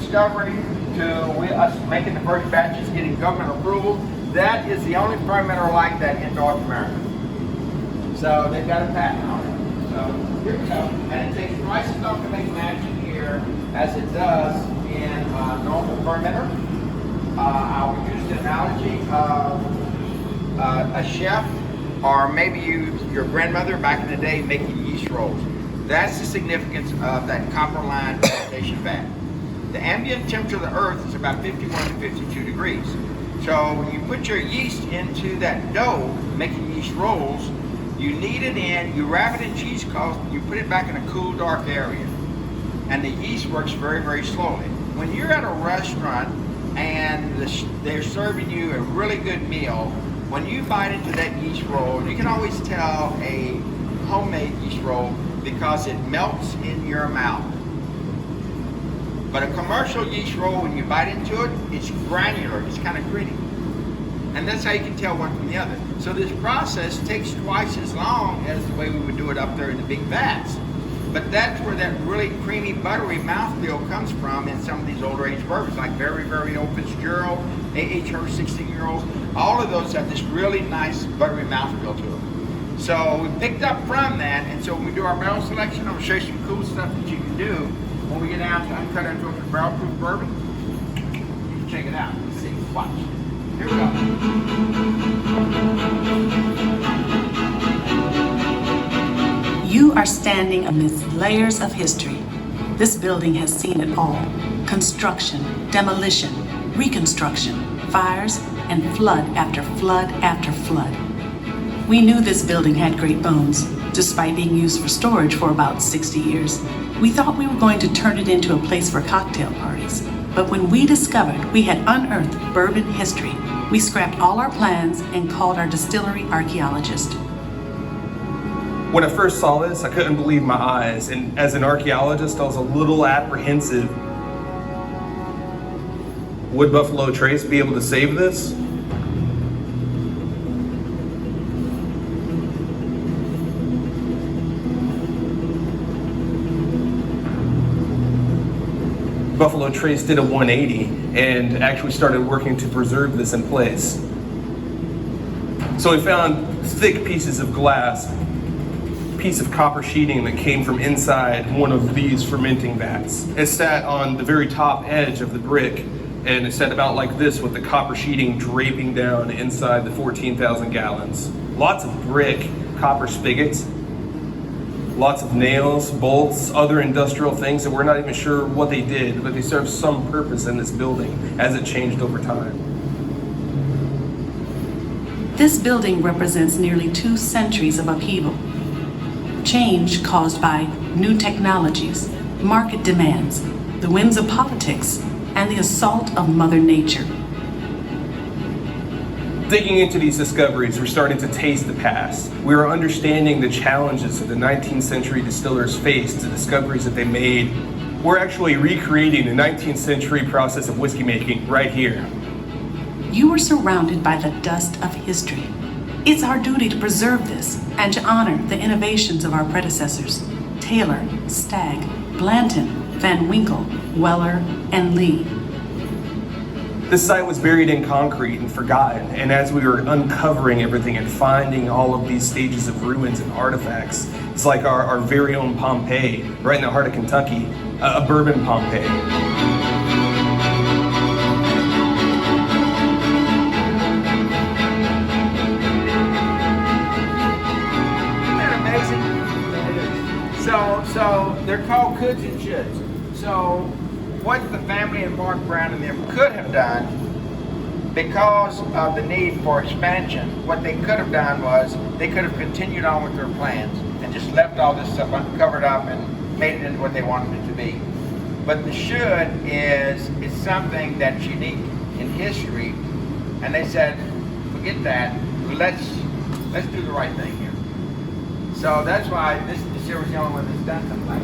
discovery to us making the first batches, getting government approval. That is the only fermenter like that in North America. So they've got a patent on it. So here we go. And it takes twice as long to make mash in here as it does in a normal fermenter. I would use the analogy of a chef, or maybe your grandmother back in the day making yeast rolls. That's the significance of that copper line fermentation vat. The ambient temperature of the earth is about 51 to 52 degrees. So when you put your yeast into that dough, making yeast rolls, you knead it in, you wrap it in cheesecloth, you put it back in a cool, dark area. And the yeast works very, very slowly. When you're at a restaurant and they're serving you a really good meal, when you bite into that yeast roll, you can always tell a homemade yeast roll because it melts in your mouth. But a commercial yeast roll, when you bite into it, it's granular, it's kind of gritty. And that's how you can tell one from the other. So this process takes twice as long as the way we would do it up there in the big vats. But that's where that really creamy, buttery mouthfeel comes from in some of these older age bourbons, like Very, Very Old Fitzgerald, A.H. Hurst 16-year-olds. All of those have this really nice, buttery mouthfeel to them. So we picked up from that, and so when we do our barrel selection, I'm going to show you some cool stuff that you can do when we get down to uncut and filtered barrel-proof bourbon. You can check it out. Let's see. Watch. Here we go. You are standing amidst layers of history. This building has seen it all. Construction, demolition, reconstruction, fires, and flood after flood after flood. We knew this building had great bones. Despite being used for storage for about 60 years, we thought we were going to turn it into a place for cocktail parties. But when we discovered we had unearthed bourbon history, we scrapped all our plans and called our distillery archaeologist. When I first saw this, I couldn't believe my eyes, and as an archaeologist, I was a little apprehensive. Would Buffalo Trace be able to save this? Buffalo Trace did a 180 and actually started working to preserve this in place. So we found thick pieces of glass, piece of copper sheeting that came from inside one of these fermenting vats. It sat on the very top edge of the brick, and it sat about like this with the copper sheeting draping down inside the 14,000 gallons. Lots of brick, copper spigots, lots of nails, bolts, other industrial things that we're not even sure what they did, but they served some purpose in this building as it changed over time. This building represents nearly 2 centuries of upheaval. Change caused by new technologies, market demands, the whims of politics, and the assault of Mother Nature. Digging into these discoveries, we're starting to taste the past. We are understanding the challenges that the 19th century distillers faced, the discoveries that they made. We're actually recreating the 19th century process of whiskey making right here. You are surrounded by the dust of history. It's our duty to preserve this and to honor the innovations of our predecessors, Taylor, Stagg, Blanton, Van Winkle, Weller, and Lee. This site was buried in concrete and forgotten, and as we were uncovering everything and finding all of these stages of ruins and artifacts, it's like our very own PomPeii, right in the heart of Kentucky, a bourbon PomPeii. So they're called coulds and shoulds. So what the family and Mark Brown and them could have done, because of the need for expansion, what they could have done was they could have continued on with their plans and just left all this stuff uncovered up and made it into what they wanted it to be. But the should is something that's unique in history, and they said, forget that, let's do the right thing here. So that's why this series is the only one that's done something like